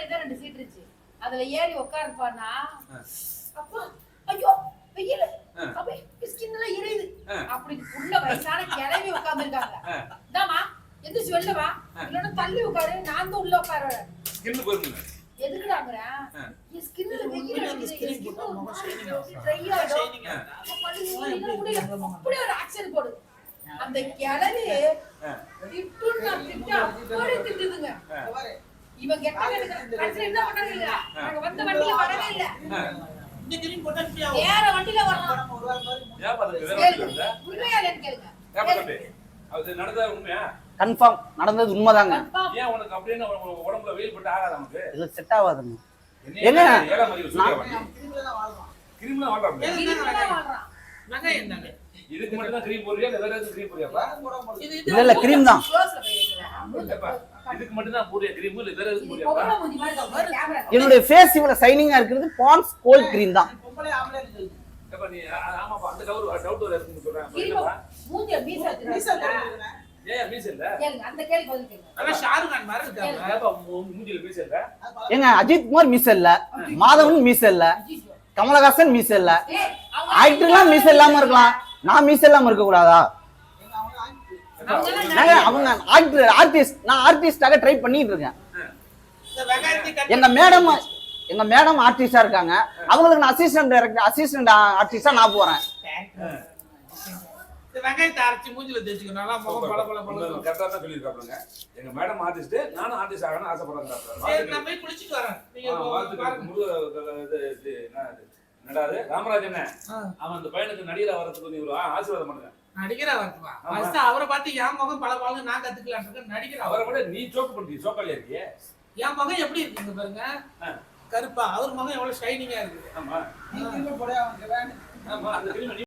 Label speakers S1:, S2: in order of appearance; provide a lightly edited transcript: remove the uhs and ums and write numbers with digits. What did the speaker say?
S1: பின்னாடி தான் 2 சீட் இருந்துச்சு. அதுல ஏறி உட்கார்ப்பானா அப்பா ஐயோ வெயில அப்ப ஸ்கின் எல்லாம் எரியுது அப்படி உள்ள வயசான கிழவி உட்கார்ந்திருக்காங்க. இந்தாமா எந்திரிச்சு வெளில வா இல்லன்னா தள்ளி உட்காரு நான் தான் உள்ள உட்காருறேன்.
S2: ஸ்கின் போயிருங்க
S1: எதுக்குறாங்கற இந்த ஸ்கின்ல வெயில் அடிக்குது ஸ்கின் ட்ரை ஆயிடும் அப்படியே ஒரு ஆக்சன் போடு. அந்த கிழவி திட்டுனா திட்டா ஒரு திட்டுதுங்க. இவன் கெட்ட கடைசில என்ன பண்ணாங்க நாங்க வந்த வண்டியில வரவே இல்ல. இந்த கிரீன் போட்டா வேற வண்டியில வரணும்.
S2: ஏன் பாருங்க வேற வண்டியில
S1: உண்மையா இல்லன்னு கேளுங்க.
S2: ஏன் பாருங்க அது நடந்தா உண்மையா?
S3: கன்ஃபார்ம் நடந்தது உண்மைதாங்க.
S2: ஏன் உனக்கு அப்படியே உடம்புல வெயில் பட்டு ஆகாத நமக்கு?
S3: இல்ல செட் ஆகாதுங்க.
S2: என்ன ஏல மாதிரி சொல்றீங்க? கிரீம்ல வாழ்றாங்க.
S1: கிரீம்ல வாழ்றான்.
S4: நகை என்னங்க?
S2: இதுக்கு மட்டும் தான் கிரீம் போடுறியா இல்ல வேற ஏதாவது கிரீம் போடுறியாப்பா?
S3: இல்ல இல்ல கிரீம் தான்.
S2: இதுக்கு மட்டும் தான் போடுறியா கிரீம் இல்ல வேற ஏதாவது போடுறியாப்பா?
S3: என்னோட ஃபேஸ் இவ்வளவு ஷைனிங்கா இருக்குது பாண்ட்ஸ் கோல்ட் கிரீம் தான்.
S4: பொம்பளை ஆம்பளை இருக்கு.
S2: ஏப்பா நீ ஆமாப்பா அந்த டவுட் வருதுன்னு சொல்றேன்.
S1: கிரீம் மூஞ்சில மீச
S2: ஏன் மீச இல்ல?
S1: கேளுங்க அந்த கேள்வி பதில் கேளுங்க.
S4: அத ஷாருக் கான் மாதிரி இருக்காங்க.
S2: ஏப்பா மூஞ்சில மீச இல்ல?
S3: ஏங்க அஜித் குமார் மீச இல்ல, மாதவன் மீச இல்ல, கமலஹாசன் மீச இல்ல. ஆக்டர்லாம் மீச இல்லாம இருக்கலாம், நான் மீச இல்லாம இருக்க கூடாதா? அவங்க ஆக்டர் ஆர்டிஸ்ட், நான் ஆர்டிஸ்டாக ட்ரை பண்ணிட்டு இருக்கேன். எங்க மேடம் ஆர்டிஸ்டா இருக்காங்க, அவங்களுக்கு நான் அசிஸ்டன்ட் டைரக்டர் அசிஸ்டன்ட் ஆர்டிஸ்டா நான் போறேன்.
S4: இந்த வெங்காயத்தை அரைச்சி மூஞ்சில தேய்ச்சிக்கணும். நல்லா முகம் பள பள பள.
S2: கரெக்டா தான் சொல்லிருக்காங்க. எங்க மேடம் ஆர்டிஸ்ட், நானும் ஆர்டிஸ்ட் ஆகணும்னு ஆசைப்படுறேன்.
S4: சரி நான் போய் குளிச்சிட்டு வரேன். நீங்க
S2: என்னடா அது ராமராஜன் அவன் அந்த பையனுக்கு நடிகரா வரதுக்கு நீ ஒரு ஆசீர்வாதம் பண்ணுங்க.
S4: நடிகரா வரதுவா? ஃபர்ஸ்ட் அவரை பார்த்து என் முகம் பள பளன்னு நான் கத்துக்கலாம்னு இருக்கேன். நடிகரா
S2: அவரை விட நீ சோக்கு பண்ணி சோக்காலியா இருக்கியே.
S4: என் முகம் எப்படி இருக்குங்க பாருங்க, கருப்பா. அவர் முகம் எவ்வளவு ஷைனிங்கா இருக்கு.
S2: ஆமா
S4: நீங்க போடா அவங்க வேணும்.
S2: ஆமா அந்த கிரீம்